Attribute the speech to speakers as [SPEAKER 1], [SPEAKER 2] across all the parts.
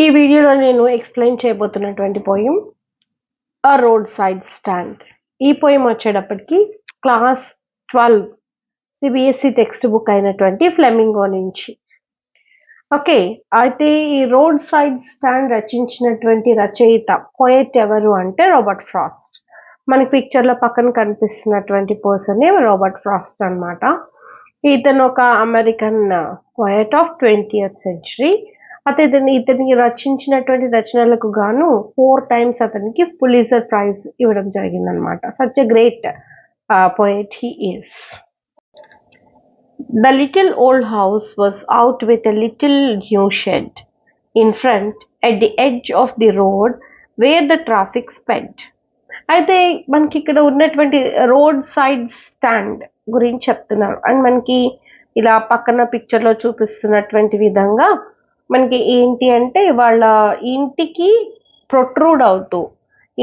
[SPEAKER 1] ఈ వీడియోలో నేను ఎక్స్ప్లెయిన్ చేయబోతున్నటువంటి poem a road side stand. ఈ పోయం వచ్చేటప్పటికి క్లాస్ 12 సిబిఎస్ఈ టెక్స్ట్ బుక్ అయినటువంటి ఫ్లెమింగో నుంచి. ఓకే, అయితే ఈ రోడ్ సైడ్ స్టాండ్ రచించినటువంటి రచయిత పోయెట్ ఎవరు అంటే రాబర్ట్ ఫ్రాస్ట్. మనకి పిక్చర్లో పక్కన కనిపిస్తున్నటువంటి పర్సన్ రాబర్ట్ ఫ్రాస్ట్ అన్నమాట. ఇతను ఒక American poet of 20th century. ఇతనికి రచించినటువంటి రచనలకు గాను 4 times అతనికి పులిట్జర్ ప్రైజ్ ఇవ్వడం జరిగిందనమాట. Such a great poet he is. The little old house was out with a little new shed in front at the edge of the road where the traffic sped. అయితే మనకి ఇక్కడ ఉన్నటువంటి road side stand గురించి చెప్తున్నారు. And మనకి ఇలా పక్కన పిక్చర్లో చూపిస్తున్నటువంటి విధంగా మనకి ఏంటి అంటే వాళ్ళ ఇంటికి ప్రొట్రూడ్ అవుతూ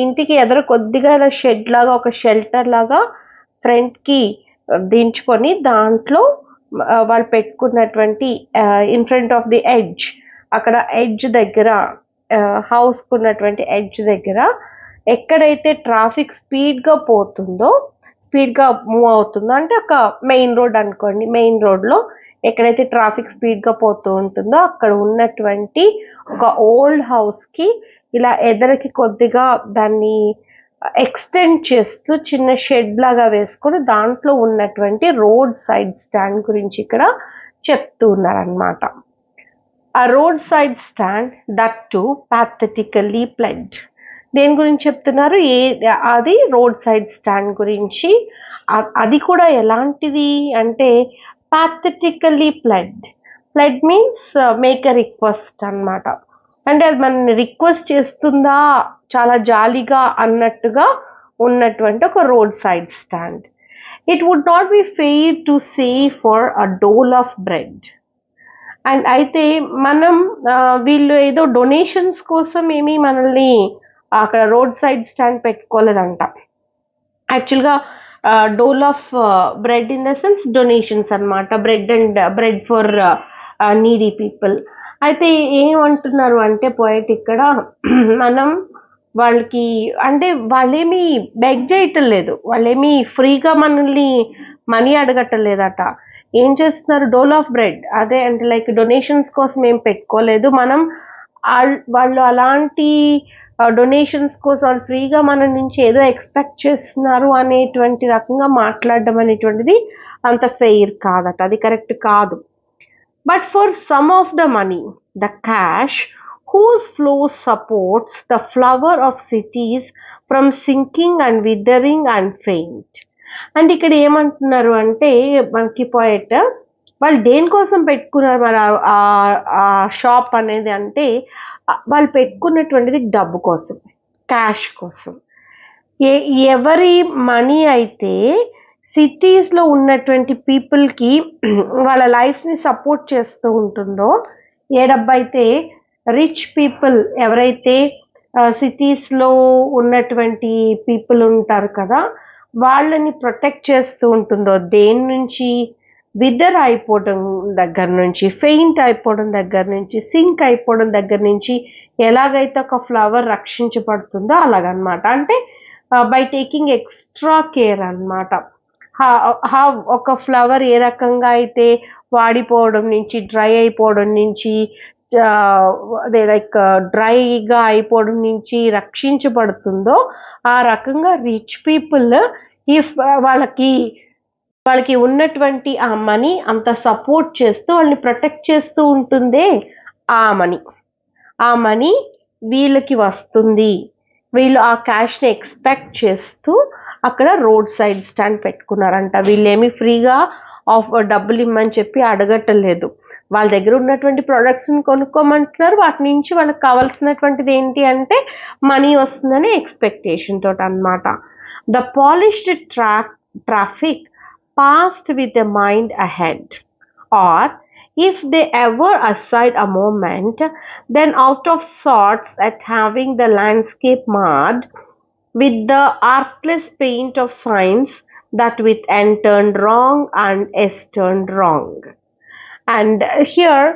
[SPEAKER 1] ఇంటికి ఎదురు కొద్దిగా ఇలా షెడ్ లాగా ఒక షెల్టర్ లాగా ఫ్రంట్కి దించుకొని దాంట్లో వాళ్ళు పెట్టుకున్నటువంటి in front of the edge, అక్కడ ఎడ్జ్ దగ్గర హౌస్కు ఉన్నటువంటి ఎడ్జ్ దగ్గర ఎక్కడైతే ట్రాఫిక్ స్పీడ్గా పోతుందో, స్పీడ్గా మూవ్ అవుతుందో, అంటే ఒక మెయిన్ రోడ్ అనుకోండి, మెయిన్ రోడ్లో ఎక్కడైతే ట్రాఫిక్ స్పీడ్గా పోతూ ఉంటుందో అక్కడ ఉన్నటువంటి ఒక ఓల్డ్ హౌస్కి ఇలా ఎదరికి కొద్దిగా దాన్ని ఎక్స్టెండ్ చేస్తూ చిన్న షెడ్ లాగా వేసుకొని దాంట్లో ఉన్నటువంటి రోడ్ సైడ్ స్టాండ్ గురించి ఇక్కడ చెప్తూ ఉన్నారనమాట. ఆ road side stand that to pathetically pled. దేని గురించి చెప్తున్నారు? అది రోడ్ సైడ్ స్టాండ్ గురించి. అది కూడా ఎలాంటిది అంటే pathetically pled. Pled means make a request అన్నమాట. అంటే అది మనల్ని రిక్వెస్ట్ చేస్తుందా, చాలా జాలీగా అన్నట్టుగా ఉన్నటువంటి ఒక road side stand. It would not be fair to say for a dole of bread. And అయితే మనం వీళ్ళు ఏదో డొనేషన్స్ కోసం ఏమీ మనల్ని అక్కడ రోడ్ సైడ్ స్టాండ్ పెట్టుకోలేదంట. యాక్చువల్గా dole of bread in the sense donations అనమాట. Bread for needy people. అయితే ఏమంటున్నారు అంటే పోయెట్ ఇక్కడ మనం వాళ్ళకి అంటే వాళ్ళేమీ బెగ్ చేయటం లేదు, వాళ్ళేమీ ఫ్రీగా మనల్ని మనీ అడగటం లేదట. ఏం చేస్తున్నారు? డోల్ ఆఫ్ బ్రెడ్, అదే అంటే లైక్ డొనేషన్స్ కోసం ఏం పెట్టుకోలేదు మనం. వాళ్ళు అలాంటి డొనేషన్స్ కోసం వాళ్ళు ఫ్రీగా మన నుంచి ఏదో ఎక్స్పెక్ట్ చేస్తున్నారు అనేటువంటి రకంగా మాట్లాడడం అనేటువంటిది అంత ఫెయిర్ కాదట, అది కరెక్ట్ కాదు. But for some of the money, the cash whose flow supports the flower of cities from sinking and withering and faint. And ఇక్కడ ఏమంటున్నారు అంటే మనకి పోయెట్ వాళ్ళు దేనికోసం పెట్టుకున్నారు మరి ఆ షాప్ అనేది అంటే వాళ్ళు పెట్టుకున్నటువంటిది డబ్బు కోసం, క్యాష్ కోసం. ఎవరి మనీ అయితే సిటీస్లో ఉన్నటువంటి పీపుల్కి వాళ్ళ లైఫ్ని సపోర్ట్ చేస్తూ ఉంటుందో, ఏ డబ్బు అయితే రిచ్ పీపుల్ ఎవరైతే సిటీస్లో ఉన్నటువంటి పీపుల్ ఉంటారు కదా వాళ్ళని ప్రొటెక్ట్ చేస్తూ ఉంటుందో, దేని నుంచి? విదర్ అయిపోవడం దగ్గర నుంచి, ఫెయింట్ అయిపోవడం దగ్గర నుంచి, సింక్ అయిపోవడం దగ్గర నుంచి ఎలాగైతే ఒక ఫ్లవర్ రక్షించబడుతుందో అలాగనమాట. అంటే బై టేకింగ్ ఎక్స్ట్రా కేర్ అనమాట. ఒక ఫ్లవర్ ఏ రకంగా అయితే వాడిపోవడం నుంచి, డ్రై అయిపోవడం నుంచి, అదే లైక్ డ్రైగా అయిపోవడం నుంచి రక్షించబడుతుందో ఆ రకంగా రిచ్ పీపుల్ ఇఫ్ వాళ్ళకి ఉన్నటువంటి ఆ మనీ అంత సపోర్ట్ చేస్తూ వాళ్ళని ప్రొటెక్ట్ చేస్తూ ఉంటుందే ఆ మనీ వీళ్ళకి వస్తుంది. వీళ్ళు ఆ క్యాష్ని ఎక్స్పెక్ట్ చేస్తూ అక్కడ రోడ్ సైడ్ స్టాండ్ పెట్టుకున్నారంట. వీళ్ళేమి ఫ్రీగా డబ్బులు ఇమ్మని చెప్పి అడగటం లేదు. వాళ్ళ దగ్గర ఉన్నటువంటి ప్రొడక్ట్స్ని కొనుక్కోమంటున్నారు. వాటి నుంచి వాళ్ళకి కావాల్సినటువంటిది ఏంటి అంటే మనీ వస్తుందని ఎక్స్పెక్టేషన్ తోటి అనమాట. The polished traffic passed with a mind ahead, or if they ever aside a moment, then out of sorts at having the landscape marred with the artless paint of signs that with n turned wrong and s turned wrong. And here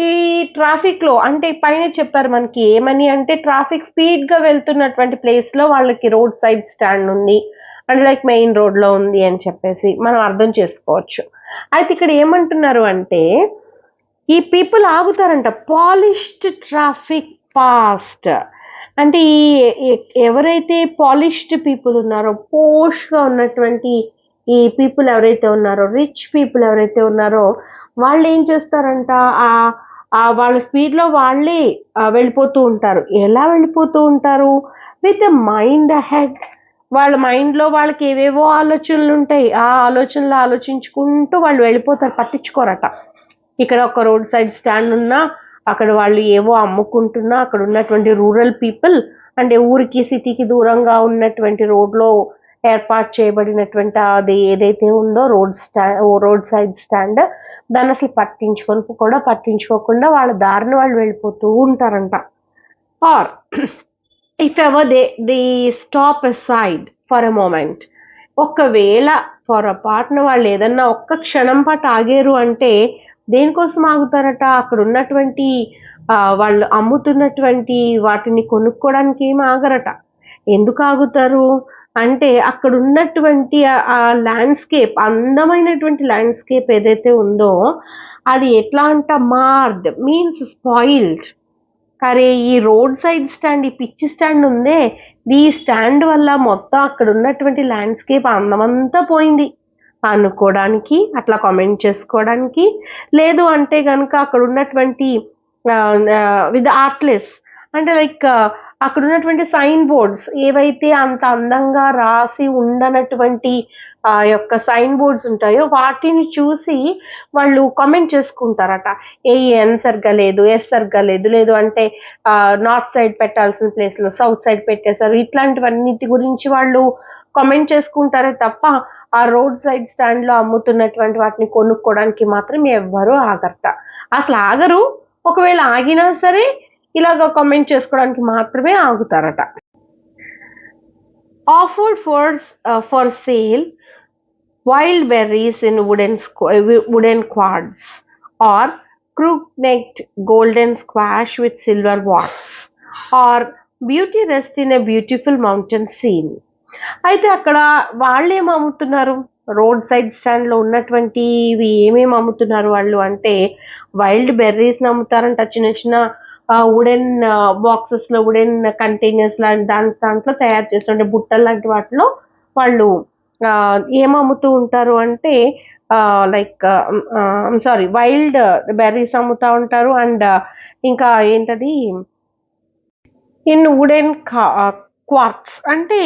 [SPEAKER 1] ఈ traffic లో అంటే పైన చెప్పారు మనకి ఏమని అంటే traffic speed గా వెళ్తున్నటువంటి ప్లేస్ లో వాళ్ళకి రోడ్ సైడ్ స్టాండ్ ఉంది అండ్ లైక్ మెయిన్ రోడ్ లో ఉంది అని చెప్పేసి మనం అర్థం చేసుకోవచ్చు. అయితే ఇక్కడ ఏమంటున్నారు అంటే ఈ పీపుల్ ఆగుతారంట. పాలిష్డ్ ట్రాఫిక్ ఫాస్ట్ అంటే ఎవరైతే పాలిష్డ్ పీపుల్ ఉన్నారో, పోష్గా ఉన్నటువంటి ఈ పీపుల్ ఎవరైతే ఉన్నారో, రిచ్ పీపుల్ ఎవరైతే ఉన్నారో వాళ్ళు ఏం చేస్తారంట, వాళ్ళ స్పీడ్లో వాళ్ళే వెళ్ళిపోతూ ఉంటారు. ఎలా వెళ్ళిపోతూ ఉంటారు? With mind head. వాళ్ళ మైండ్లో వాళ్ళకి ఏవేవో ఆలోచనలు ఉంటాయి. ఆ ఆలోచనలు ఆలోచించుకుంటూ వాళ్ళు వెళ్ళిపోతారు, పట్టించుకోరట. ఇక్కడ ఒక రోడ్ సైడ్ స్టాండ్ ఉన్నా, అక్కడ వాళ్ళు ఏవో అమ్ముకుంటున్నా, అక్కడ ఉన్నటువంటి రూరల్ పీపుల్ అంటే ఊరికి సిటీకి దూరంగా ఉన్నటువంటి రోడ్లో ఏర్పాటు చేయబడినటువంటి అది ఏదైతే ఉందో రోడ్ సైడ్ స్టాండ్, దాన్ని అసలు పట్టించుకోకుండా వాళ్ళ దారిని వాళ్ళు వెళ్ళిపోతూ ఉంటారంట. Or if ever they stop aside for a moment, ఒకవేళ పొరపాటున వాళ్ళు ఏదన్నా ఒక్క క్షణం పాటు ఆగారు అంటే దేనికోసం ఆగుతారట? అక్కడ ఉన్నటువంటి వాళ్ళు అమ్ముతున్నటువంటి వాటిని కొనుక్కోవడానికి ఏమి ఆగరట. ఎందుకు ఆగుతారు అంటే అక్కడ ఉన్నటువంటి ఆ ల్యాండ్స్కేప్, అందమైనటువంటి ల్యాండ్స్కేప్ ఏదైతే ఉందో అది ఎట్లా అంట, మార్డ్ మీన్స్ స్పాయిల్డ్. అరే ఈ రోడ్ సైడ్ స్టాండ్, ఈ పిచ్చి స్టాండ్ ఉందే, ఈ స్టాండ్ వల్ల మొత్తం అక్కడ ఉన్నటువంటి ల్యాండ్స్కేప్ అందమంతా పోయింది అనుకోవడానికి, అట్లా కామెంట్ చేసుకోవడానికి. లేదు అంటే కనుక అక్కడ ఉన్నటువంటి విత్ ఆర్ట్లెస్ అంటే లైక్ అక్కడ ఉన్నటువంటి సైన్ బోర్డ్స్ ఏవైతే అంత అందంగా రాసి ఉండనటువంటి యొక్క సైన్ బోర్డ్స్ ఉంటాయో వాటిని చూసి వాళ్ళు కామెంట్ చేసుకుంటారట. ఎన్ సరిగ్గా లేదు, ఎస్ సరిగ్గా లేదు, లేదు అంటే నార్త్ సైడ్ పెట్టాల్సిన ప్లేస్లో సౌత్ సైడ్ పెట్టేశారు. ఇట్లాంటివన్నిటి గురించి వాళ్ళు కామెంట్ చేసుకుంటారే తప్ప ఆ రోడ్ సైడ్ స్టాండ్లో అమ్ముతున్నటువంటి వాటిని కొనుక్కోవడానికి మాత్రం ఎవ్వరూ ఆగరట. అసలు ఆగరు. ఒకవేళ ఆగినా సరే ఇలాగ కామెంట్ చేసుకోవడానికి మాత్రమే ఆగుతారట. Offered for sale wild berries in wooden quads or crook-necked golden squash with silver warts or beauty rest in a beautiful mountain scene. అయితే అక్కడ వాళ్ళు ఏమి అమ్ముతున్నారు? రోడ్ సైడ్ స్టాండ్ లో ఉన్నటువంటి ఏమేమి అమ్ముతున్నారు వాళ్ళు అంటే వైల్డ్ బెర్రీస్ అమ్ముతారంట. చిన్న చిన్న వుడెన్ బాక్సెస్ లో, వుడెన్ కంటైనర్స్ లాంటి దాంట్లో తయారు చేస్తుంటే బుట్టలు లాంటి వాటిలో వాళ్ళు ఏం అమ్ముతూ ఉంటారు అంటే లైక్ వైల్డ్ బెర్రీస్ అమ్ముతూ ఉంటారు. అండ్ ఇంకా ఏంటది, ఇన్ వుడెన్ క్వార్ట్స్ అంటే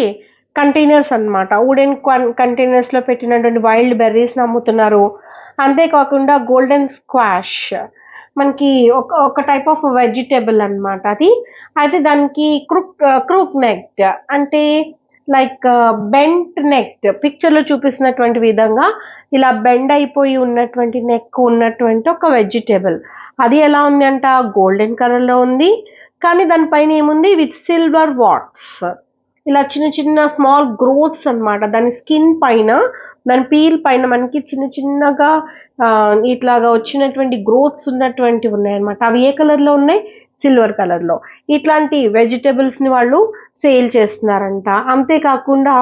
[SPEAKER 1] కంటైనర్స్ అనమాట. వుడెన్ కంటైనర్స్లో పెట్టినటువంటి వైల్డ్ బెర్రీస్ అమ్ముతున్నారు. అంతేకాకుండా గోల్డెన్ స్క్వాష్ మనకి ఒక టైప్ ఆఫ్ వెజిటేబుల్ అనమాట అది. అయితే దానికి క్రూక్ నెక్డ్ అంటే లైక్ బెంట్ నెక్, పిక్చర్లో చూపిస్తున్నటువంటి విధంగా ఇలా బెండ్ అయిపోయి ఉన్నటువంటి నెక్ ఉన్నటువంటి ఒక వెజిటేబుల్. అది ఎలా ఉంది అంట, గోల్డెన్ కలర్లో ఉంది. కానీ దానిపైన ఏముంది, విత్ సిల్వర్ వాట్స్, ఇలా చిన్న చిన్న స్మాల్ గ్రోత్స్ అనమాట. దాని స్కిన్ పైన, దాని పీల్ పైన మనకి చిన్న చిన్నగా ఇట్లాగా వచ్చినటువంటి గ్రోత్స్ ఉన్నటువంటివి ఉన్నాయన్నమాట. అవి ఏ కలర్లో ఉన్నాయి? సిల్వర్ కలర్లో. ఇట్లాంటి వెజిటబుల్స్ని వాళ్ళు సేల్ చేస్తున్నారంట. అంతేకాకుండా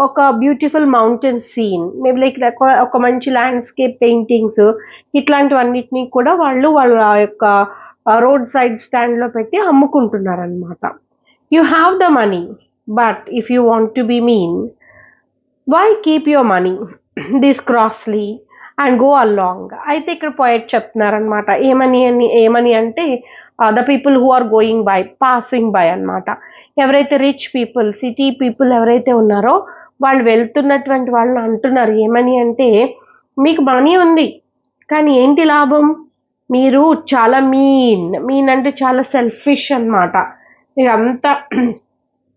[SPEAKER 1] ఒక beautiful mountain scene, maybe like ఒక మంచి ల్యాండ్స్కేప్ పెయింటింగ్స్, ఇట్లాంటివన్నిటినీ కూడా వాళ్ళ యొక్క రోడ్ సైడ్ స్టాండ్లో పెట్టి అమ్ముకుంటున్నారనమాట. You have the money, but if you want to be mean, why keep your money this crossly and go along. అయితే ఇక్కడ పోయట్ చెప్తున్నారనమాట. ఏమని అంటే the people who are going by, passing by అనమాట. ఎవరైతే రిచ్ పీపుల్, సిటీ పీపుల్ ఎవరైతే ఉన్నారో వాళ్ళు వెళ్తున్నటువంటి వాళ్ళని అంటున్నారు ఏమని అంటే, మీకు మనీ ఉంది కానీ ఏంటి లాభం? మీరు చాలా మీన్ అంటే చాలా సెల్ఫిష్ అనమాట. మీరు అంతా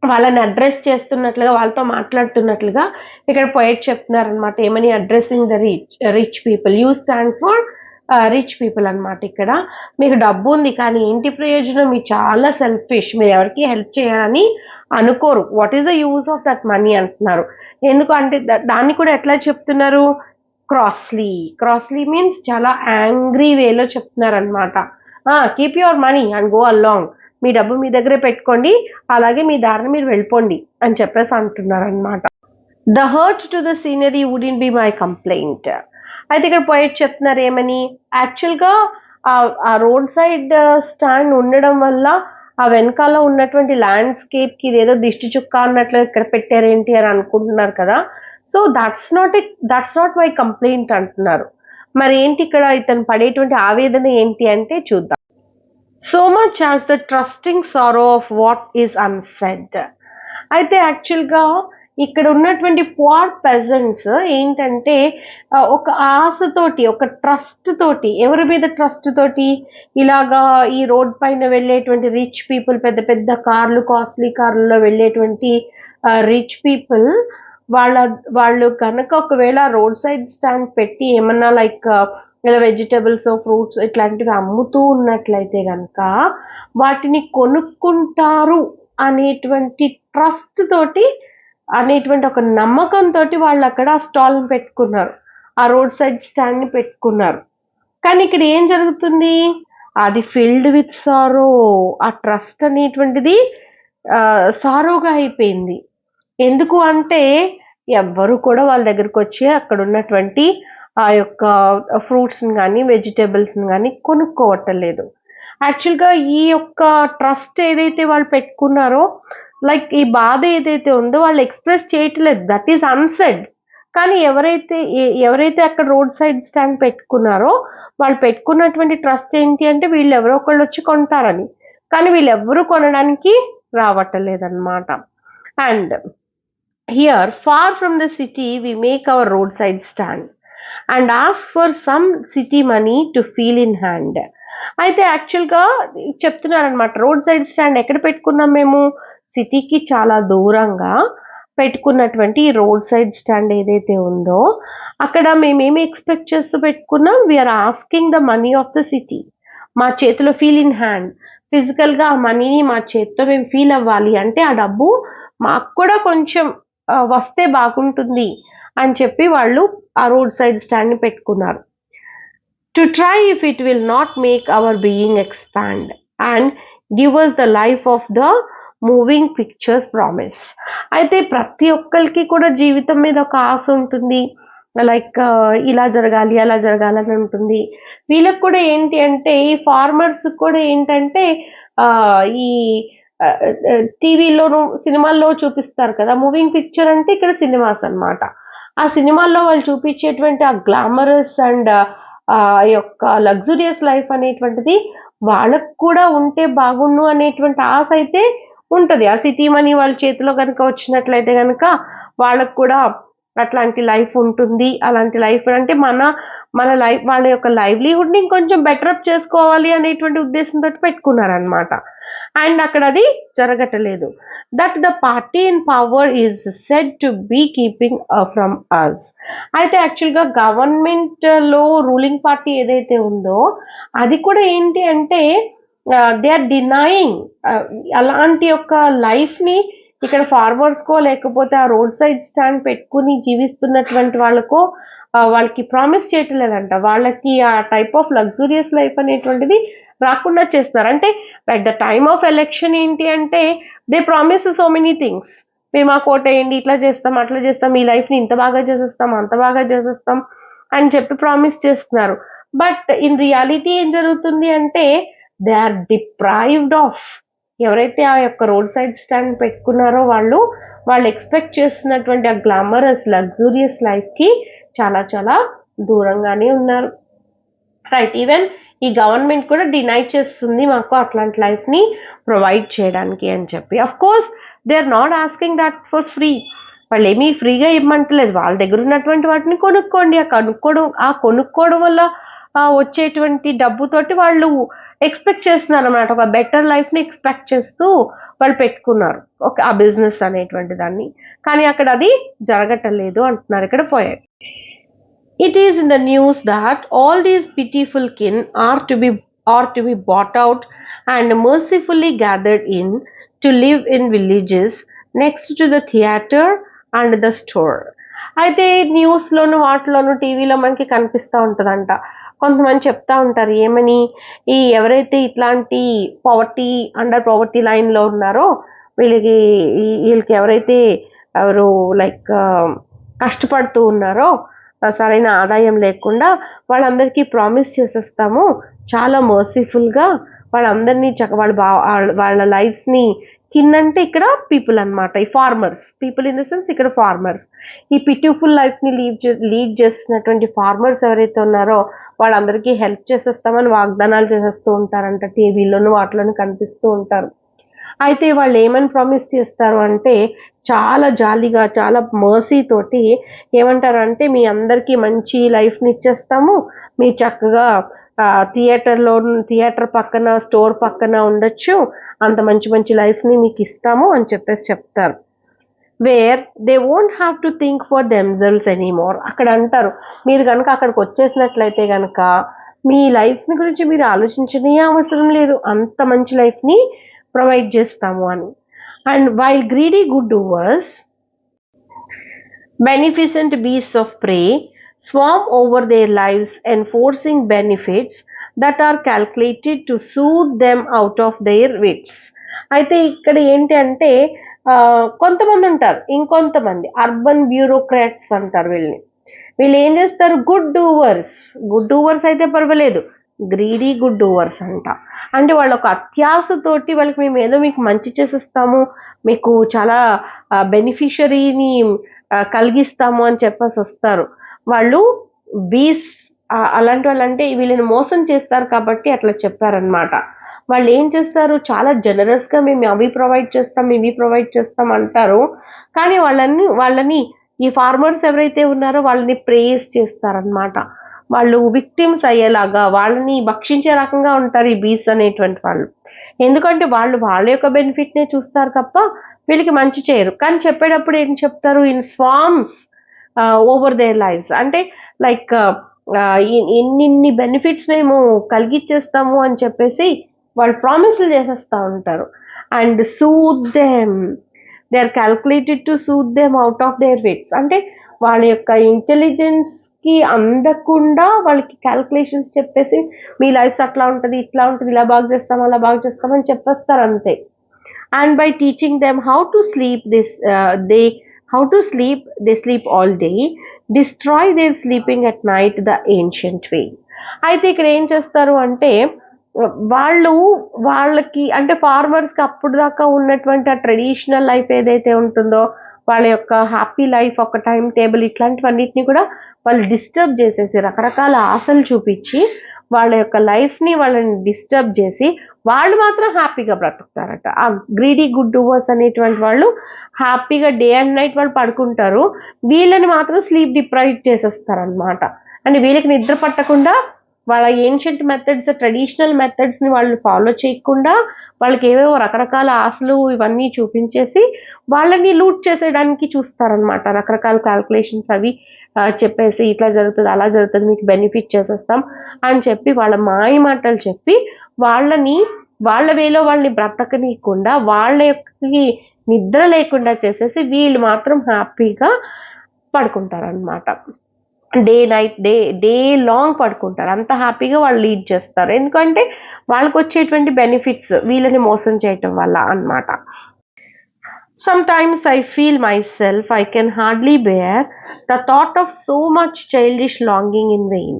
[SPEAKER 1] వాళ్ళని అడ్రస్ చేస్తున్నట్లుగా, వాళ్ళతో మాట్లాడుతున్నట్లుగా ఇక్కడ పోయట్ చెప్తున్నారనమాట. ఏమని? Addressing the rich people, you stand for rich people అనమాట. ఇక్కడ మీకు డబ్బు ఉంది కానీ ఏంటి ప్రయోజనం? మీరు చాలా సెల్ఫిష్, మీరు ఎవరికి హెల్ప్ చేయాలని అనుకోరు. What is the use of that money అంటున్నారు. ఎందుకు అంటే దాన్ని కూడా ఎట్లా చెప్తున్నారు? క్రాస్లీ మీన్స్ చాలా యాంగ్రీ వేలో చెప్తున్నారనమాట. Keep your money and go along, మీ డబ్బు మీ దగ్గరే పెట్టుకోండి, అలాగే మీ దారిని మీరు వెళ్ళిపోండి అని చెప్పేసి అంటున్నారనమాట. The hurt to the scenery wouldn't be my complaint. అయితే ఇక్కడ పోయిట్ చెప్తున్నారు ఏమని, యాక్చువల్గా ఆ రోడ్ సైడ్ స్టాండ్ ఉండడం వల్ల ఆ వెనకాల ఉన్నటువంటి ల్యాండ్స్కేప్ కి ఇదేదో దిష్టి చుక్క అన్నట్లు ఇక్కడ పెట్టారేంటి అని అనుకుంటున్నారు కదా. So that's not my complaint అంటున్నారు. మరి ఏంటి ఇక్కడ ఇతను పడేటువంటి ఆవేదన ఏంటి అంటే చూద్దాం. So much as the trusting sorrow of what is unsaid. అయితే యాక్చువల్గా ఇక్కడ ఉన్నటువంటి పువర్ పెజెంట్స్ ఏంటంటే ఒక ఆశతోటి, ఒక ట్రస్ట్ తోటి, ఎవరి మీద ట్రస్ట్ తోటి, ఇలాగా ఈ రోడ్ పైన వెళ్ళేటువంటి రిచ్ పీపుల్, పెద్ద పెద్ద కార్లు, కాస్ట్లీ కార్లలో వెళ్ళేటువంటి రిచ్ పీపుల్ వాళ్ళు కనుక ఒకవేళ రోడ్ సైడ్ స్టాండ్ పెట్టి ఏమన్నా లైక్ ఇలా వెజిటబుల్స్, ఫ్రూట్స్ ఇట్లాంటివి అమ్ముతూ ఉన్నట్లయితే కనుక వాటిని కొనుక్కుంటారు అనేటువంటి ట్రస్ట్ తోటి, అనేటువంటి ఒక నమ్మకంతో వాళ్ళు అక్కడ స్టాల్ పెట్టుకున్నారు, ఆ రోడ్ సైడ్ స్టాండ్ ని పెట్టుకున్నారు. కానీ ఇక్కడ ఏం జరుగుతుంది, అది ఫిల్డ్ విత్ సారో. ఆ ట్రస్ట్ అనేటువంటిది సారోగా అయిపోయింది. ఎందుకు అంటే ఎవ్వరు కూడా వాళ్ళ దగ్గరకు వచ్చి అక్కడ ఉన్నటువంటి ఆ యొక్క ఫ్రూట్స్ని కానీ వెజిటేబుల్స్ని కానీ కొనుక్కోవటం లేదు. యాక్చువల్గా ఈ యొక్క ట్రస్ట్ ఏదైతే వాళ్ళు పెట్టుకున్నారో, లైక్ ఈ బాధ ఏదైతే ఉందో వాళ్ళు ఎక్స్ప్రెస్ చేయట్లేదు, దట్ ఈస్ అన్సెడ్. కానీ ఎవరైతే అక్కడ రోడ్ సైడ్ స్టాండ్ పెట్టుకున్నారో వాళ్ళు పెట్టుకున్నటువంటి ట్రస్ట్ ఏంటి అంటే వీళ్ళు ఎవరో ఒకళ్ళు వచ్చి కొంటారని. కానీ వీళ్ళు ఎవరు కొనడానికి రావట్లేదన్నమాట. And here far from the city we make our road side stand and ask for some city money to feel in hand. అయితే యాక్చువల్గా చెప్తున్నారనమాట, రోడ్ సైడ్ స్టాండ్ ఎక్కడ పెట్టుకున్నాం మేము, సిటీకి చాలా దూరంగా పెట్టుకున్నటువంటి రోడ్ సైడ్ స్టాండ్ ఏదైతే ఉందో అక్కడ మేమేమి ఎక్స్పెక్ట్ చేస్తూ పెట్టుకున్నాం, we are asking the money of the city. మా చేతిలో ఫీల్ ఇన్ హ్యాండ్, ఫిజికల్గా ఆ మనీని మా చేతితో మేము ఫీల్ అవ్వాలి అంటే ఆ డబ్బు మాకు కూడా కొంచెం వస్తే బాగుంటుంది అని చెప్పి వాళ్ళు ఆ రోడ్ సైడ్ స్టాండ్ని పెట్టుకున్నారు. To try if it will not make our being expand and give us the life of the moving pictures promise. అయితే ప్రతి ఒక్కరికి కూడా జీవితం మీద ఒక ఆశ ఉంటుంది, లైక్ ఇలా జరగాలి అలా జరగాలని ఉంటుంది. వీళ్ళకి కూడా ఏంటి అంటే, ఈ ఫార్మర్స్ కూడా ఏంటంటే ఈ టీవీలోను సినిమాల్లో చూపిస్తారు కదా, మూవింగ్ పిక్చర్ అంటే ఇక్కడ సినిమాస్ అన్నమాట. ఆ సినిమాల్లో వాళ్ళు చూపించేటువంటి ఆ గ్లామరస్ అండ్ ఆ యొక్క లగ్జూరియస్ లైఫ్ అనేటువంటిది వాళ్ళకు కూడా ఉంటే బాగుండు అనేటువంటి ఆశ అయితే ఉంటుంది. ఆ సిటీ మనీ వాళ్ళ చేతిలో కనుక వచ్చినట్లయితే కనుక వాళ్ళకు కూడా అట్లాంటి లైఫ్ ఉంటుంది. అలాంటి లైఫ్ అంటే మన లైఫ్, వాళ్ళ యొక్క లైవ్లీహుడ్ని ఇంకొంచెం బెటరప్ చేసుకోవాలి అనేటువంటి ఉద్దేశంతో పెట్టుకున్నారనమాట. అండ్ అక్కడ అది జరగట్లేదు. That the party in power is said to be keeping from us. అయితే యాక్చువల్గా గవర్నమెంట్లో రూలింగ్ పార్టీ ఏదైతే ఉందో అది కూడా ఏంటి అంటే దే ఆర్ డినయింగ్ అలాంటి యొక్క లైఫ్ని ఇక్కడ ఫార్మర్స్కో లేకపోతే ఆ రోడ్ సైడ్ స్టాండ్ పెట్టుకుని జీవిస్తున్నటువంటి వాళ్ళకి ప్రామిస్ చేయట్లేదంట. వాళ్ళకి ఆ టైప్ ఆఫ్ లగ్జూరియస్ లైఫ్ అనేటువంటిది రాకుండా చేస్తున్నారు. అంటే at the time of election ఏంటి అంటే they promise so many things, మేము మాకు ఓటేయండి, ఇట్లా చేస్తాం అట్లా చేస్తాం, ఈ లైఫ్ని ఇంత బాగా చేసేస్తాం అంత బాగా చేసేస్తాం అని చెప్పి ప్రామిస్ చేస్తున్నారు. బట్ ఇన్ రియాలిటీ ఏం జరుగుతుంది అంటే దే ఆర్ డిప్రైవ్డ్ ఆఫ్, ఎవరైతే ఆ యొక్క రోడ్ సైడ్ స్టాండ్ పెట్టుకున్నారో వాళ్ళు ఎక్స్పెక్ట్ చేస్తున్నటువంటి ఆ గ్లామరస్ లగ్జూరియస్ లైఫ్కి చాలా చాలా దూరంగానే ఉన్నారు. రైట్, ఈవెన్ ఈ గవర్నమెంట్ కూడా డినై చేస్తుంది మాకు అట్లాంటి లైఫ్ని ప్రొవైడ్ చేయడానికి అని చెప్పి. Of course they are not asking that for free, వాళ్ళు ఏమీ ఫ్రీగా ఇవ్వమంటలేదు. వాళ్ళ దగ్గర ఉన్నటువంటి వాటిని కొనుక్కోండి, ఆ కొనుక్కోవడం వల్ల వచ్చేటువంటి డబ్బుతోటి వాళ్ళు ఎక్స్పెక్ట్ చేస్తున్నారు అన్నమాట, ఒక బెటర్ లైఫ్ని ఎక్స్పెక్ట్ చేస్తూ వాళ్ళు పెట్టుకున్నారు ఓకే ఆ బిజినెస్ అనేటువంటి దాన్ని. కానీ అక్కడ అది జరగటలేదు అంటున్నారు ఇక్కడ పోయాయి. It is in the news that all these pitiful kin are to be bought out and mercifully gathered in to live in villages next to the theatre and the store. అయితే న్యూస్లోను వాటిలోను టీవీలో మనకి కనిపిస్తూ ఉంటుందంట. కొంతమంది చెప్తా ఉంటారు ఏమని, ఈ ఎవరైతే ఇట్లాంటి అండర్ పావర్టీ లైన్లో ఉన్నారో వీళ్ళకి వీళ్ళకి ఎవరైతే ఎవరు లైక్ కష్టపడుతూ ఉన్నారో సరైన ఆదాయం లేకుండా వాళ్ళందరికీ ప్రామిస్ చేసేస్తాము, చాలా మర్సిఫుల్గా వాళ్ళందరినీ వాళ్ళ లైఫ్స్ని కిందంటే ఇక్కడ పీపుల్ అనమాట, ఈ farmers, people in the sense ఇక్కడ ఫార్మర్స్, ఈ పిటిఫుల్ లైఫ్ని లీడ్ చేస్తున్నటువంటి ఫార్మర్స్ ఎవరైతే ఉన్నారో వాళ్ళందరికీ హెల్ప్ చేసేస్తామని వాగ్దానాలు చేసేస్తూ ఉంటారంట, టీవీలోను వాటిలోనూ కనిపిస్తూ ఉంటారు. అయితే వాళ్ళు ఏమని ప్రామిస్ చేస్తారు అంటే చాలా జాలీగా చాలా మర్సీ తోటి ఏమంటారంటే మీ అందరికీ మంచి లైఫ్ని ఇచ్చేస్తాము, మీ చక్కగా థియేటర్ పక్కన స్టోర్ పక్కన ఉండొచ్చు, అంత మంచి మంచి లైఫ్ని మీకు ఇస్తాము అని చెప్పేసి చెప్తారు. Where they won't have to think for themselves anymore. అక్కడ అంటారు మీరు కనుక అక్కడికి వచ్చేసినట్లయితే కనుక మీ లైఫ్ని గురించి మీరు ఆలోచించనే అవసరం లేదు, అంత మంచి లైఫ్ని ప్రొవైడ్ చేస్తాము అని. And while greedy good doers beneficent beasts of prey swarm over their lives, enforcing benefits that are calculated to soothe them out of their wits. అయితే ఇక్కడ ఏంటి అంటే కొంతమంది ఉంటారు, ఇంకొంతమంది అర్బన్ బ్యూరోక్రాట్స్ అంటారు వీళ్ళని. వీళ్ళు ఏం చేస్తారు, గుడ్ డూవర్స్ అయితే పర్వాలేదు, గ్రీడీ గుడ్ డూవర్స్ అంట. అంటే వాళ్ళు ఒక అత్యాశతోటి వాళ్ళకి మేము ఏదో మీకు మంచి చేసేస్తాము, మీకు చాలా బెనిఫిషరీని కలిగిస్తాము అని చెప్పేసి వస్తారు. వాళ్ళు బీస్ అలాంటి వాళ్ళు, అంటే వీళ్ళని మోసం చేస్తారు కాబట్టి అట్లా చెప్పారనమాట. వాళ్ళు ఏం చేస్తారు, చాలా జనరస్గా మేము అవి ప్రొవైడ్ చేస్తాం ఇవి ప్రొవైడ్ చేస్తాం అంటారు, కానీ వాళ్ళని ఈ ఫార్మర్స్ ఎవరైతే ఉన్నారో వాళ్ళని ప్రేస్ చేస్తారనమాట. వాళ్ళు విక్టిమ్స్ అయ్యేలాగా వాళ్ళని భక్షించే రకంగా ఉంటారు ఈ బీస్ అనేటువంటి వాళ్ళు. ఎందుకంటే వాళ్ళ యొక్క బెనిఫిట్నే చూస్తారు తప్ప వీళ్ళకి మంచి చేయరు. కానీ చెప్పేటప్పుడు ఏం చెప్తారు, in swarms over their lives, అంటే లైక్ ఇన్ని బెనిఫిట్స్ మేము కలిగిచ్చేస్తాము అని చెప్పేసి వాళ్ళు ప్రామిస్లు చేసేస్తూ ఉంటారు. And soothe them, they are calculated to soothe them out of their wits, అంటే వాళ్ళ యొక్క ఇంటెలిజెన్స్కి అందకుండా వాళ్ళకి క్యాల్కులేషన్స్ చెప్పేసి మీ లైఫ్స్ అట్లా ఉంటుంది ఇట్లా ఉంటుంది, ఇలా బాగా చేస్తాం అలా బాగా చేస్తామని చెప్పేస్తారు అంతే. And by teaching them how to sleep, they sleep all day, destroy their sleeping at night the ancient way. అయితే ఇక్కడ ఏం చేస్తారు అంటే వాళ్ళకి అంటే ఫార్మర్స్కి అప్పుడు దాకా ఉన్నటువంటి ఆ ట్రెడిషనల్ లైఫ్ ఏదైతే ఉంటుందో వాళ్ళ యొక్క హ్యాపీ లైఫ్, ఒక టైం టేబుల్, ఇట్లాంటివన్నిటిని కూడా వాళ్ళు డిస్టర్బ్ చేసేసి రకరకాల ఆశలు చూపించి వాళ్ళ యొక్క లైఫ్ని వాళ్ళని డిస్టర్బ్ చేసి వాళ్ళు మాత్రం హ్యాపీగా బ్రతుకుతారట. ఆ గ్రీడీ గుడ్ డూవర్స్ అనేటువంటి వాళ్ళు హ్యాపీగా డే అండ్ నైట్ వాళ్ళు పడుకుంటారు, వీళ్ళని మాత్రం స్లీప్ డిప్రైవ్ చేసేస్తారనమాట. అంటే వీళ్ళకి నిద్ర పట్టకుండా వాళ్ళ ఏన్షియంట్ మెథడ్స్, ట్రెడిషనల్ మెథడ్స్ని వాళ్ళు ఫాలో చేయకుండా వాళ్ళకి ఏవేవో రకరకాల ఆశలు ఇవన్నీ చూపించేసి వాళ్ళని లూట్ చేసేయడానికి చూస్తారనమాట. రకరకాల క్యాల్కులేషన్స్ అవి చెప్పేసి ఇట్లా జరుగుతుంది అలా జరుగుతుంది మీకు బెనిఫిట్ చేసేస్తాం అని చెప్పి వాళ్ళ మాయ మాటలు చెప్పి వాళ్ళ వేలో వాళ్ళని బ్రతకనీయకుండా వాళ్ళ యొక్క నిద్ర లేకుండా చేసేసి వీళ్ళు మాత్రం హ్యాపీగా పడుకుంటారనమాట. డే లాంగ్ పడుకుంటారు, అంత హ్యాపీగా వాళ్ళు లీడ్ చేస్తారు. ఎందుకంటే వాళ్ళకి వచ్చేటువంటి బెనిఫిట్స్ వీళ్ళని మోసం చేయటం వల్ల అన్నమాట. Sometimes I feel myself I can hardly bear the thought of so much childish longing in vain.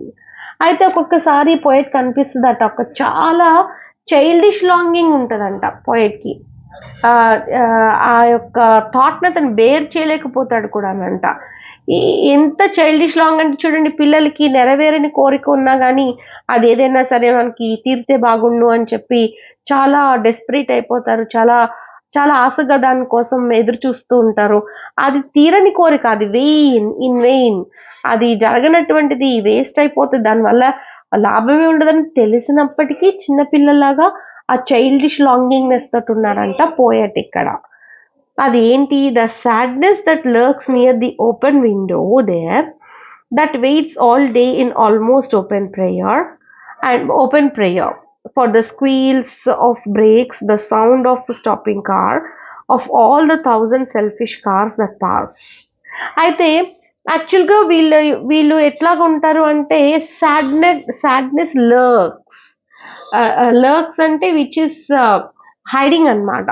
[SPEAKER 1] అయితే ఒక్కొక్కసారి పోయిట్ కనిపిస్తుంది అట, ఒక చాలా చైల్డిష్ లాంగింగ్ ఉంటుందంట పోయిట్కి. ఆ యొక్క థాట్ని అతను బేర్ చేయలేకపోతాడు కూడా అనంట. ఎంత చైల్డిష్ లాంగ్ అంటే చూడండి, పిల్లలకి నెరవేరని కోరిక ఉన్నా కానీ అది ఏదైనా సరే మనకి తీరితే బాగుండు అని చెప్పి చాలా డెస్పరేట్ అయిపోతారు, చాలా చాలా ఆశగా దానికోసం ఎదురు చూస్తూ ఉంటారు. అది తీరని కోరిక, అది ఇన్ వెయిన్, అది జరగనటువంటిది, వేస్ట్ అయిపోతుంది, దానివల్ల లాభమే ఉండదని తెలిసినప్పటికీ చిన్నపిల్లలాగా ఆ చైల్డిష్ లాంగింగ్నెస్ తోటి ఉన్నారంట పోయట్ ఇక్కడ. అది ఏంటి, the sadness that lurks near the open window there, that waits all day in almost open prayer for the squeals of brakes, the sound of a stopping car, of all the 1,000 selfish cars that pass. అయితే యాక్చువల్గా వీళ్ళు ఎట్లాగా ఉంటారు అంటే sadness లర్క్స్ అంటే which is hiding అన్నమాట.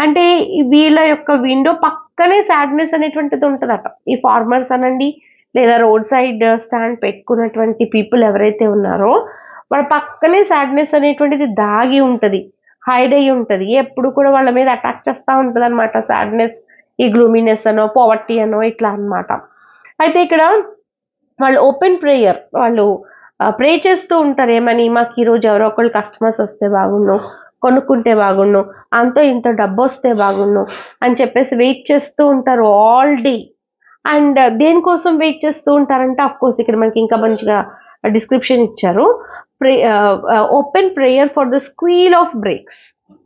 [SPEAKER 1] అంటే వీళ్ళ యొక్క విండో పక్కనే సాడ్నెస్ అనేటువంటిది ఉంటుందట. ఈ ఫార్మర్స్ అనండి, లేదా రోడ్ సైడ్ స్టాండ్ పెట్టుకున్నటువంటి పీపుల్ ఎవరైతే ఉన్నారో వాళ్ళ పక్కనే సాడ్నెస్ అనేటువంటిది దాగి ఉంటది, హైడ్ అయ్యి ఉంటది. ఎప్పుడు కూడా వాళ్ళ మీద అటాక్ చేస్తూ ఉంటది అనమాట సాడ్నెస్, ఈ గ్లూమినెస్ అనో పావర్టీ అనో ఇట్లా అన్నమాట. అయితే ఇక్కడ వాళ్ళు ఓపెన్ ప్రేయర్, వాళ్ళు ప్రే చేస్తూ ఉంటారు. ఏమని? మాకు ఈరోజు ఎవరో ఒకళ్ళు కస్టమర్స్ వస్తే బాగుండు, కొనుక్కుంటే బాగుండు, అంతో ఇంత డబ్బు వస్తే బాగుండు అని చెప్పేసి వెయిట్ చేస్తూ ఉంటారు ఆల్ డే. అండ్ దేనికోసం వెయిట్ చేస్తూ ఉంటారంటే, అఫ్ కోర్స్ ఇక్కడ మనకి ఇంకా మంచిగా డిస్క్రిప్షన్ ఇచ్చారు. Open prayer for the squeal of brakes.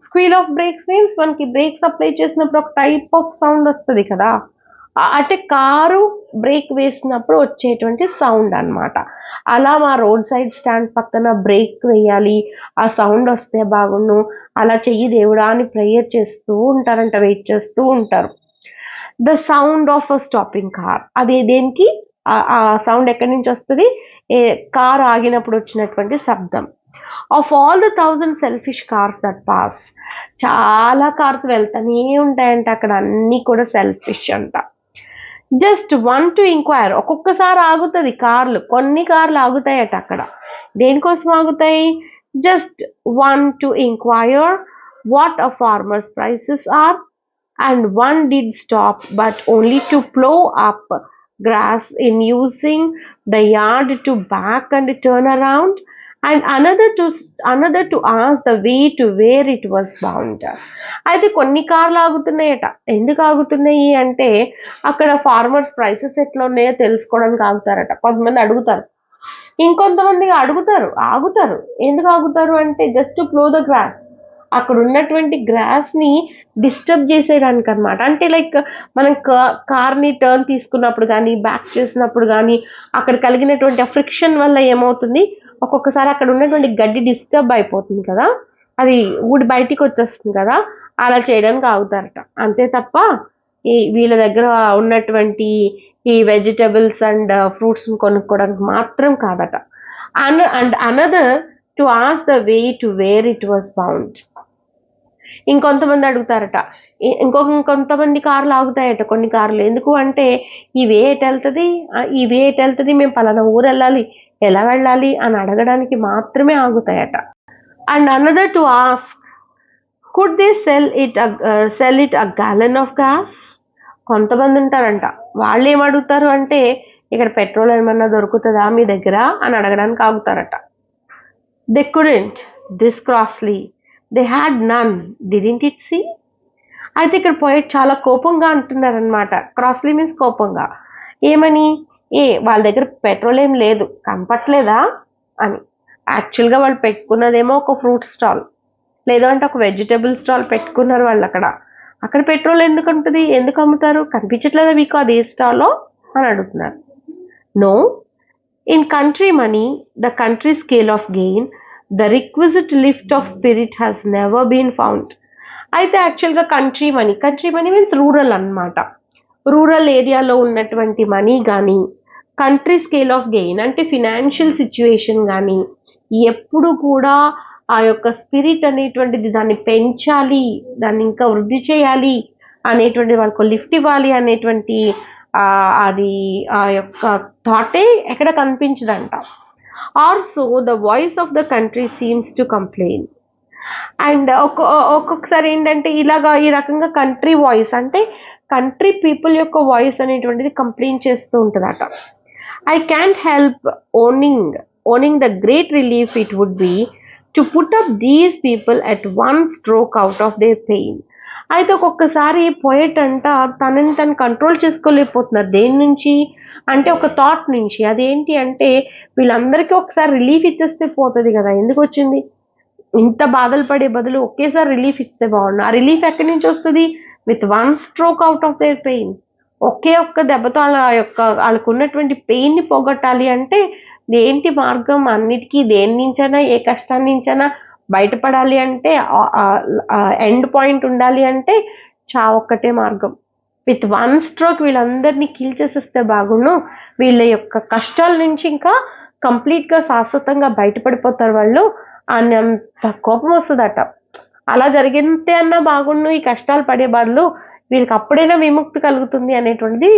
[SPEAKER 1] Squeal of brakes means మనకి బ్రేక్స్ అప్లై చేసినప్పుడు ఒక టైప్ ఆఫ్ సౌండ్ వస్తుంది కదా, అంటే కారు బ్రేక్ వేసినప్పుడు వచ్చేటువంటి సౌండ్ అన్నమాట. అలా మా రోడ్ సైడ్ స్టాండ్ పక్కన బ్రేక్ వేయాలి, ఆ సౌండ్ వస్తే బాగుండు, అలా చెయ్యి దేవుడా అని ప్రేయర్ చేస్తూ ఉంటారంట, వెయిట్ చేస్తూ ఉంటారు. The sound of a stopping car, అది దేనికి? ఆ సౌండ్ ఎక్కడి నుంచి వస్తుంది? కార్ ఆగినప్పుడు వచ్చినటువంటి శబ్దం. Of all the 1000 selfish cars that pass, చాలా కార్స్ వెళ్తానే ఉంటాయంట అక్కడ, అన్నీ కూడా సెల్ఫిష్ అంట. జస్ట్ వన్ టు ఇంక్వైర్, ఒక్కొక్కసారి ఆగుతుంది కార్లు, కొన్ని కార్లు ఆగుతాయట అక్కడ. దేనికోసం ఆగుతాయి? Just one to inquire what a farmer's prices are, and one did stop but only to plow up grass in using the yard to back and turn around, and another to ask the way to where it was bound. అయితే కొన్ని కార్లు ఆగుతున్నాయట. ఎందుకు ఆగుతున్నాయి అంటే అక్కడ farmers prices ఎట్లా ఉన్నాయో తెలుసుకోవడానికి ఆగుతారట. కొంతమంది అడుగుతారు, ఇంకొంతమంది ఆగుతారు. ఎందుకు ఆగుతారు అంటే జస్ట్ టు ప్లో ద గ్రాస్, అక్కడ ఉన్నటువంటి గ్రాస్ ని డిస్టర్బ్ చేసేయడానికి అనమాట. అంటే లైక్ మనం కార్ని టర్న్ తీసుకున్నప్పుడు కానీ, బ్యాక్ చేసినప్పుడు కానీ, అక్కడ కలిగినటువంటి ఆ ఫ్రిక్షన్ వల్ల ఏమవుతుంది, ఒక్కొక్కసారి అక్కడ ఉన్నటువంటి గడ్డి డిస్టర్బ్ అయిపోతుంది కదా, అది ఊడి బయటికి వచ్చేస్తుంది కదా, అలా చేయడానికి ఆగుతారట. అంతే తప్ప వీళ్ళ దగ్గర ఉన్నటువంటి ఈ వెజిటబుల్స్ అండ్ ఫ్రూట్స్ కొనుక్కోవడానికి మాత్రం కాదట. And another to ask the way to where it was bound. ఇంకొంతమంది అడుగుతారట, ఇంకొంతమంది కార్లు ఆగుతాయట. కొన్ని కార్లు ఎందుకు అంటే ఈ వే ఎటు వెళ్తుంది, మేము పలానా ఊరు వెళ్ళాలి, ఎలా వెళ్ళాలి అని అడగడానికి మాత్రమే ఆగుతాయట. And another to ask could they sell it a gallon of gas. కొంతమంది ఉంటారంట, వాళ్ళు ఏమడుగుతారు అంటే ఇక్కడ పెట్రోల్ ఏమన్నా దొరుకుతుందా మీ దగ్గర అని అడగడానికి ఆగుతారట. They couldn't this crossly, they had none, didn't it see. అయితే ఇక్కడ పోయిట్ చాలా కోపంగా అంటున్నారనమాట. క్రాస్లీ మీన్స్ కోపంగా. ఏమని? వాళ్ళ దగ్గర పెట్రోల్ ఏం లేదు, కనపట్లేదా అని. యాక్చువల్గా వాళ్ళు పెట్టుకున్నదేమో ఒక ఫ్రూట్ స్టాల్, లేదంటే ఒక వెజిటబుల్ స్టాల్ పెట్టుకున్నారు వాళ్ళు. అక్కడ పెట్రోల్ ఎందుకు ఉంటుంది, ఎందుకు అమ్ముతారు, కనిపించట్లేదా మీకు అది ఏ స్టాల్లో అని అడుగుతున్నారు. No, in country money the country scale of gain the requisite lift of spirit has never been found. అయితే యాక్చువల్గా కంట్రీ మనీ మీన్స్ రూరల్ అన్నమాట. రూరల్ ఏరియాలో ఉన్నటువంటి మనీ కానీ, కంట్రీ స్కేల్ ఆఫ్ గెయిన్ అంటే ఫినాన్షియల్ సిచ్యువేషన్ కానీ, ఎప్పుడు కూడా ఆ యొక్క స్పిరిట్ అనేటువంటిది దాన్ని పెంచాలి, దాన్ని ఇంకా వృద్ధి చేయాలి అనేటువంటి, వాళ్ళకు లిఫ్ట్ ఇవ్వాలి అనేటువంటి అది ఆ యొక్క థాటే ఎక్కడ కనిపించదంట. Are so the voice of the country seems to complain. And ఒక్కొక్కసారి ఏంటంటే ఇలాగా ఈ రకంగా కంట్రీ వాయిస్ అంటే కంట్రీ పీపుల్ యొక్క వాయిస్ అనేటువంటిది కంప్లైంట్ చేస్తూ ఉంటుందట. I can't help owning the great relief it would be to put up these people at one stroke out of their pain. అయితే ఒక్కొక్కసారి పోయెట్ అంట తనని తను కంట్రోల్ చేసుకోలేకపోతున్నారు. దేని నుంచి అంటే ఒక థాట్ నుంచి. అదేంటి అంటే వీళ్ళందరికీ ఒకసారి రిలీఫ్ ఇచ్చేస్తే పోతుంది కదా, ఎందుకు వచ్చింది ఇంత బాధలు పడే బదులు ఒకేసారి రిలీఫ్ ఇస్తే బాగుండు. ఆ రిలీఫ్ ఎక్కడి నుంచి వస్తుంది? With one stroke out of their pain. ఒకే ఒక్క దెబ్బతో వాళ్ళకు ఉన్నటువంటి పెయిన్ని పోగొట్టాలి అంటే ఏంటి మార్గం? అన్నిటికీ దేని నుంచైనా, ఏ కష్టాన్ని నుంచైనా బయటపడాలి అంటే, ఎండ్ పాయింట్ ఉండాలి అంటే ఒక్కటే మార్గం, విత్ వన్ స్ట్రోక్ వీళ్ళందరినీ కిల్ చేసేస్తే బాగుండు, వీళ్ళ యొక్క కష్టాల నుంచి ఇంకా కంప్లీట్గా శాశ్వతంగా బయటపడిపోతారు వాళ్ళు అని అంత కోపం వస్తుందట. అలా జరిగితే అన్నా బాగుండు, ఈ కష్టాలు పడే బదులు వీళ్ళకి అప్పుడైనా విముక్తి కలుగుతుంది అనేటువంటిది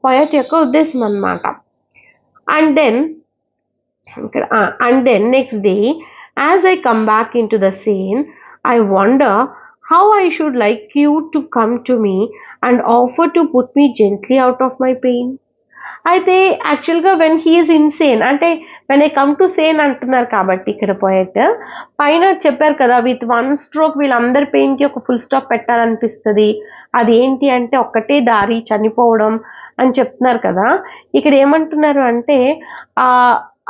[SPEAKER 1] పోయట్ యొక్క ఉద్దేశం అన్నమాట. And then next day, as I come back into the scene, I wonder how I should like you to come to me and offer to put me gently out of my pain. అయితే యాక్చువల్గా when he's insane అంటే when I come to Sen అంటున్నారు కాబట్టి ఇక్కడ poet పైన చెప్పారు కదా, with one stroke వీళ్ళందరి పెయిన్కి ఒక ఫుల్ స్టాప్ పెట్టాలనిపిస్తుంది, అది ఏంటి అంటే ఒక్కటే దారి చనిపోవడం అని చెప్తున్నారు కదా. ఇక్కడ ఏమంటున్నారు అంటే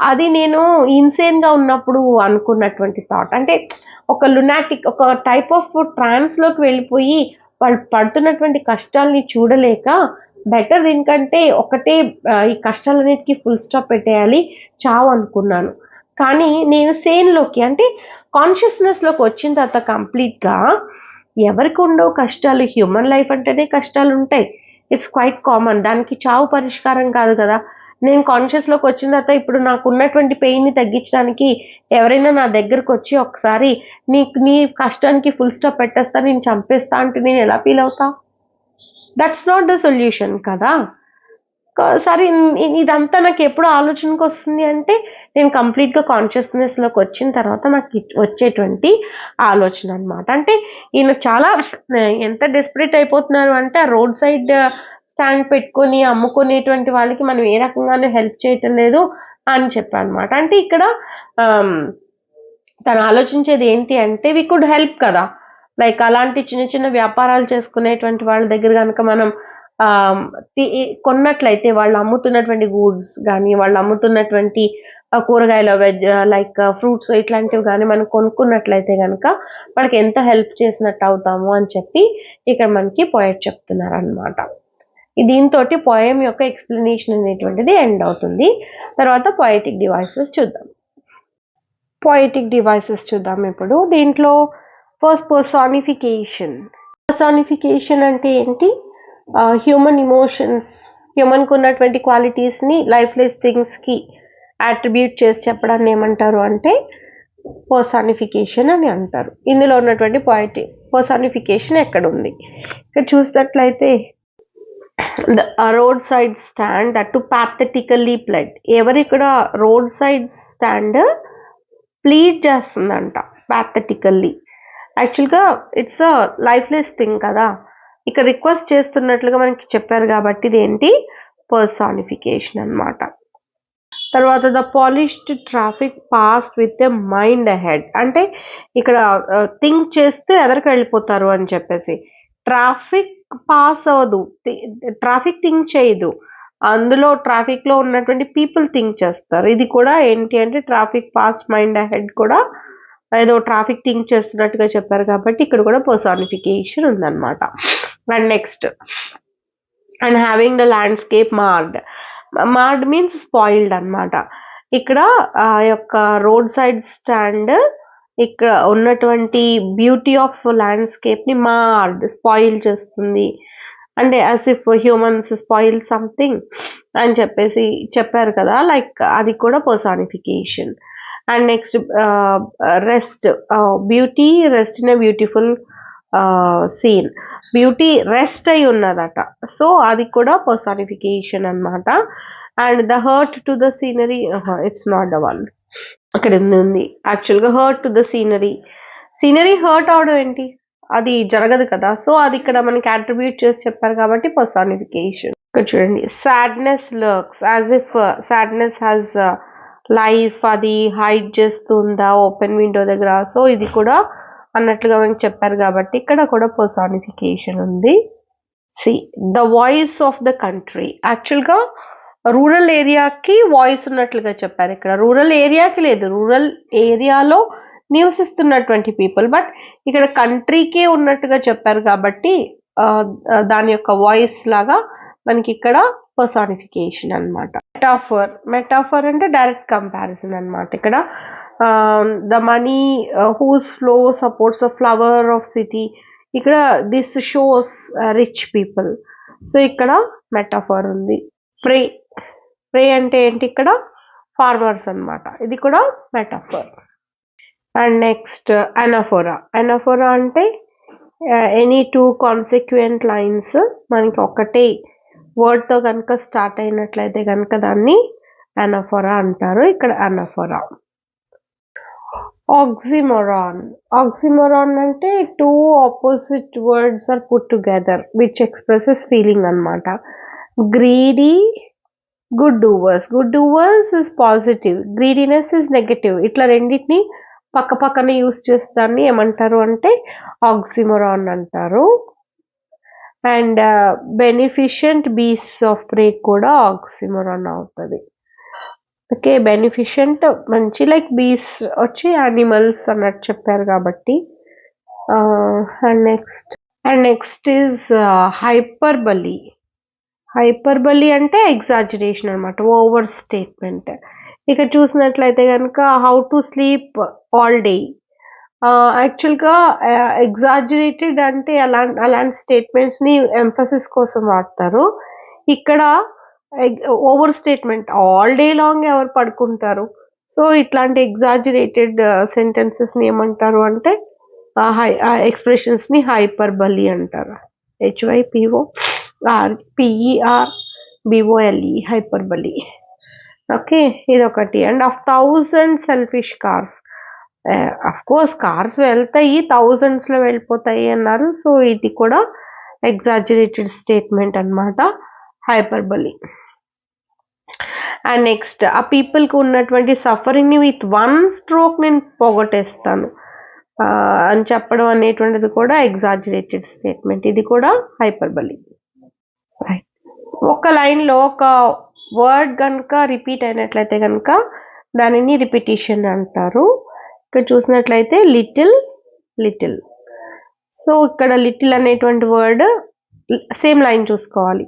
[SPEAKER 1] అది నేను ఇన్సేన్గా ఉన్నప్పుడు అనుకున్నటువంటి థాట్, అంటే ఒక లునాటిక్, ఒక టైప్ ఆఫ్ ట్రాన్స్లోకి వెళ్ళిపోయి వాళ్ళు పడుతున్నటువంటి కష్టాలని చూడలేక బెటర్ దీనికంటే ఒకటే ఈ కష్టాలన్నిటికీ ఫుల్ స్టాప్ పెట్టేయాలి, చావు అనుకున్నాను. కానీ నేను సేన్లోకి అంటే కాన్షియస్నెస్లోకి వచ్చిన తర్వాత కంప్లీట్గా ఎవరికి ఉండవు కష్టాలు, హ్యూమన్ లైఫ్ అంటేనే కష్టాలు ఉంటాయి, ఇట్స్ క్వైట్ కామన్, దానికి చావు పరిష్కారం కాదు కదా. నేను కాన్షియస్లోకి వచ్చిన తర్వాత ఇప్పుడు నాకు ఉన్నటువంటి పెయిన్ని తగ్గించడానికి ఎవరైనా నా దగ్గరకు వచ్చి ఒకసారి నీ కష్టానికి ఫుల్ స్టాప్ పెట్టేస్తా, నేను చంపేస్తా అంటే నేను ఎలా ఫీల్ అవుతా? దట్స్ నాట్ ద సొల్యూషన్ కదా. సరే ఇదంతా నాకు ఎప్పుడు ఆలోచనకు వస్తుంది అంటే నేను కంప్లీట్గా కాన్షియస్నెస్లోకి వచ్చిన తర్వాత నాకు వచ్చేటువంటి ఆలోచన అనమాట. అంటే ఈయన చాలా ఎంత డెస్పరేట్ అయిపోతున్నారు అంటే ఆ రోడ్ సైడ్ స్టాండ్ పెట్టుకొని అమ్ముకునేటువంటి వాళ్ళకి మనం ఏ రకంగానూ హెల్ప్ చేయటం లేదు అని చెప్పానమాట. అంటే ఇక్కడ తను ఆలోచించేది ఏంటి అంటే వి కుడ్ హెల్ప్ కదా, లైక్ అలాంటి చిన్న చిన్న వ్యాపారాలు చేసుకునేటువంటి వాళ్ళ దగ్గర కనుక మనం కొన్నట్లయితే వాళ్ళు అమ్ముతున్నటువంటి గూడ్స్ కానీ వాళ్ళు అమ్ముతున్నటువంటి కూరగాయలు వెజ్ లైక్ ఫ్రూట్స్ ఇట్లాంటివి కానీ మనం కొనుక్కున్నట్లయితే కనుక వాళ్ళకి ఎంత హెల్ప్ చేసినట్టు అవుతాము అని చెప్పి ఇక్కడ మనకి పోయట్ చెప్తున్నారు అనమాట. దీంతో పోయం యొక్క ఎక్స్ప్లెనేషన్ అనేటువంటిది ఎండ్ అవుతుంది. తర్వాత పోయటిక్ డివైసెస్ చూద్దాం ఇప్పుడు. దీంట్లో ఫస్ట్ పర్సానిఫికేషన్ అంటే ఏంటి? హ్యూమన్ ఇమోషన్స్, హ్యూమన్కి ఉన్నటువంటి క్వాలిటీస్ని లైఫ్లెస్ థింగ్స్కి అట్రిబ్యూట్ చేసి చెప్పడాన్ని ఏమంటారు అంటే పర్సానిఫికేషన్ అని అంటారు. ఇందులో ఉన్నటువంటి పర్సానిఫికేషన్ ఎక్కడ ఉంది? ఇక్కడ చూసినట్లయితే road side stand that to pathetically pled. ఎవరు ఇక్కడ రోడ్ సైడ్ స్టాండ్ ప్లీడ్ చేస్తుందంట పాథటికల్లీ. యాక్చువల్గా ఇట్స్ అ లైఫ్లెస్ థింగ్ కదా, ఇక్కడ రిక్వెస్ట్ చేస్తున్నట్లుగా మనకి చెప్పారు కాబట్టి ఇది ఏంటి? పర్సానిఫికేషన్ అన్నమాట. తర్వాత the polished traffic passed with a mind ahead, అంటే ఇక్కడ థింక్ చేస్తూ ఎదరికి వెళ్ళిపోతారు అని చెప్పేసి. ట్రాఫిక్ పాస్ అవ్వదు, ట్రాఫిక్ థింక్ చేయదు, అందులో ట్రాఫిక్లో ఉన్నటువంటి పీపుల్ థింక్ చేస్తారు. ఇది కూడా ఏంటి అంటే ట్రాఫిక్ పాస్ మైండ్ అహెడ్ కూడా ఏదో ట్రాఫిక్ థింక్ చేస్తున్నట్టుగా చెప్పారు కాబట్టి ఇక్కడ కూడా పర్సానిఫికేషన్ ఉందన్నమాట. And next, and having the landscape marred means spoiled అన్నమాట. ఇక్కడ ఆ యొక్క రోడ్ సైడ్ స్టాండ్ ఇక్కడ ఉన్నటువంటి బ్యూటీ ఆఫ్ ల్యాండ్స్కేప్ని స్పాయిల్ చేస్తుంది, అంటే as if humans spoil something అని చెప్పేసి చెప్పారు కదా, లైక్ అది కూడా personification. And next rest, beauty rest in a beautiful scene, beauty rest అయి ఉన్నదట, సో అది కూడా పర్సానిఫికేషన్ అన్నమాట. And the hurt to the scenery, it's not the one, అక్కడ ఉంది యాక్చువల్గా hurt to the scenery hurt అవడం ఏంటి? అది జరగదు కదా, సో అది ఇక్కడ మనకి అట్రిబ్యూట్ చేసి చెప్పారు కాబట్టి పర్సానిఫికేషన్. ఇక్కడ చూడండి, sadness lurks as if sadness has life, అది హైడ్ చేస్తుందా ఓపెన్ విండో దగ్గర, సో ఇది కూడా అన్నట్లుగా మనకి చెప్పారు కాబట్టి ఇక్కడ కూడా పర్సానిఫికేషన్ ఉంది. See the voice of the country, యాక్చువల్గా రూరల్ ఏరియాకి వాయిస్ ఉన్నట్లుగా చెప్పారు, ఇక్కడ రూరల్ ఏరియాకి లేదు, రూరల్ ఏరియాలో నివసిస్తున్నటువంటి పీపుల్, బట్ ఇక్కడ కంట్రీకే ఉన్నట్టుగా చెప్పారు కాబట్టి దాని యొక్క వాయిస్ లాగా మనకి ఇక్కడ పర్సానిఫికేషన్ అన్నమాట. మెటాఫర్ అంటే డైరెక్ట్ కంపారిజన్ అన్నమాట. ఇక్కడ the money whose flow supports the flower of city, ఇక్కడ this shows rich people, so ఇక్కడ మెటాఫర్ ఉంది. ప్రే ప్రే అంటే ఏంటి, ఇక్కడ ఫార్మర్స్ అన్నమాట. ఇది కూడా మెటాఫర్. అండ్ నెక్స్ట్ అనఫోరా అంటే ఎనీ టూ కాన్సిక్వెంట్ లైన్స్ మనకి ఒకటే వర్డ్తో కనుక స్టార్ట్ అయినట్లయితే కనుక దాన్ని అనఫోరా అంటారు. ఇక్కడ అనఫోరా. ఆక్సిమోరాన్ అంటే two opposite words are put together which expresses feeling అన్నమాట. Greedy, good doers is positive, greediness is negative. ఇట్లా రెండింటిని పక్క పక్కన యూస్ చేస్తాన్ని ఏమంటారు అంటే ఆక్సిమోరాన్ అంటారు. అండ్ బెనిఫిషియంట్ బీస్ట్ ఆఫ్ ప్రే కూడా ఆక్సిమోరాన్ అవుతుంది. ఓకే, బెనిఫిషియంట్ మంచి లైక్ బీస్ వచ్చి యానిమల్స్ అన్నట్టు చెప్పారు కాబట్టి. And next is hyperbole. Hyperbole అంటే ఎగ్జాజరేషన్ అనమాట, ఓవర్ స్టేట్మెంట్. ఇక చూసినట్లయితే కనుక how to sleep all day. యాక్చువల్గా ఎగ్జాజరేటెడ్ అంటే అలాంటి స్టేట్మెంట్స్ని ఎంఫసిస్ కోసం వాడతారు. ఇక్కడ over statement, all day long ఎవరు పడుకుంటారు. సో ఇట్లాంటి ఎగ్జాజరేటెడ్ సెంటెన్సెస్ని ఏమంటారు అంటే ఎక్స్ప్రెషన్స్ని హైపర్బలీ అంటారు. HYPORBOLE హైపర్బలీ. ఓకే, ఇదొకటి. And of 1000 selfish cars. Of course cars వెళ్తాయి, థౌజండ్స్లో వెళ్ళిపోతాయి అన్నారు. సో ఇది కూడా ఎగ్జాజరేటెడ్ స్టేట్మెంట్ అన్నమాట, హైపర్బలీ. అండ్ నెక్స్ట్ ఆ పీపుల్కి ఉన్నటువంటి సఫరింగ్ని విత్ వన్ స్ట్రోక్ నేను పోగొట్టేస్తాను అని చెప్పడం అనేటువంటిది కూడా ఎగ్జాజరేటెడ్ స్టేట్మెంట్. ఇది కూడా హైపర్బలీ. రైట్. ఒక లైన్లో ఒక వర్డ్ కనుక రిపీట్ అయినట్లయితే కనుక దానిని రిపిటిషన్ అంటారు. ఇక్కడ చూసినట్లయితే లిటిల్. సో ఇక్కడ లిటిల్ అనేటువంటి వర్డ్ సేమ్ లైన్ చూసుకోవాలి.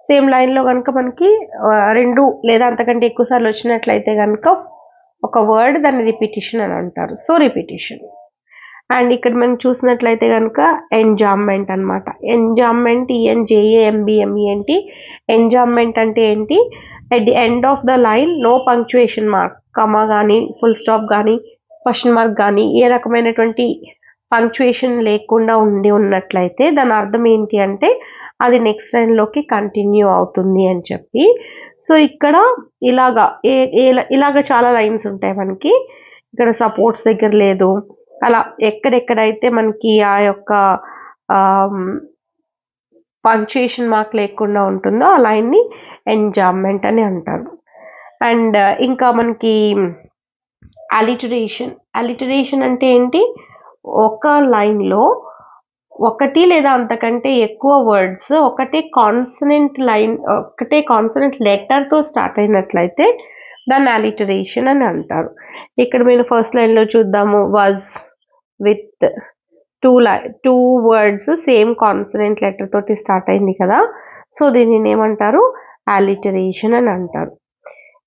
[SPEAKER 1] సేమ్ లైన్లో కనుక మనకి 2 లేదా అంతకంటే ఎక్కువ సార్లు వచ్చినట్లయితే కనుక ఒక వర్డ్ దాన్ని రిపిటిషన్ అని అంటారు. So repetition. అండ్ ఇక్కడ మనం చూసినట్లయితే కనుక ఎంజామ్మెంట్ అనమాట. ఎంజామ్మెంట్, ENJAMBMENT. ఎంజామ్మెంట్ అంటే ఏంటి, at the end of the line no punctuation mark, కమా కానీ ఫుల్ స్టాప్ కానీ క్వశ్చన్ మార్క్ కానీ ఏ రకమైనటువంటి పంక్చుయేషన్ లేకుండా ఉన్నట్లయితే దాని అర్థం ఏంటి అంటే అది నెక్స్ట్ లైన్లోకి కంటిన్యూ అవుతుంది అని చెప్పి. సో ఇక్కడ ఇలాగా చాలా లైన్స్ ఉంటాయి మనకి. ఇక్కడ సపోర్ట్స్ దగ్గర లేదు, అలా ఎక్కడెక్కడైతే మనకి ఆ యొక్క పంక్చుయేషన్ మార్క్ లేకుండా ఉంటుందో ఆ లైన్ని ఎంజామ్మెంట్ అని అంటారు. అండ్ ఇంకా మనకి అలిటరేషన్ అంటే ఏంటి, ఒక లైన్లో ఒకటి లేదా అంతకంటే ఎక్కువ వర్డ్స్ ఒకటే కాన్సనెంట్ లెటర్తో స్టార్ట్ అయినట్లయితే దాన్ని అలిటరేషన్ అని అంటారు. ఇక్కడ మీరు ఫస్ట్ లైన్లో చూద్దాము, was with two words same consonant letter తోటి స్టార్ట్ అయింది కదా. సో దీనిని ఏమంటారు, అలిటరేషన్ అని అంటారు.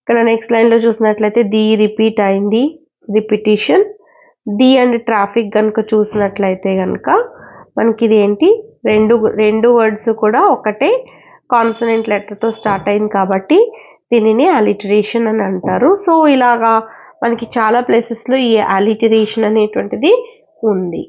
[SPEAKER 1] ఇక్కడ నెక్స్ట్ లైన్లో చూసినట్లయితే ది రిపీట్ అయింది, రిపిటిషన్. ది అండ్ ట్రాఫిక్ కనుక చూసినట్లయితే కనుక మనకి ఇది ఏంటి, రెండు వర్డ్స్ కూడా ఒకటే కాన్సనెంట్ లెటర్తో స్టార్ట్ అయింది కాబట్టి దీనిని అలిటరేషన్ అని అంటారు. సో ఇలాగా మనకి చాలా ప్లేసెస్లో ఈ అలిటరేషన్ అనేటువంటిది ఉంది.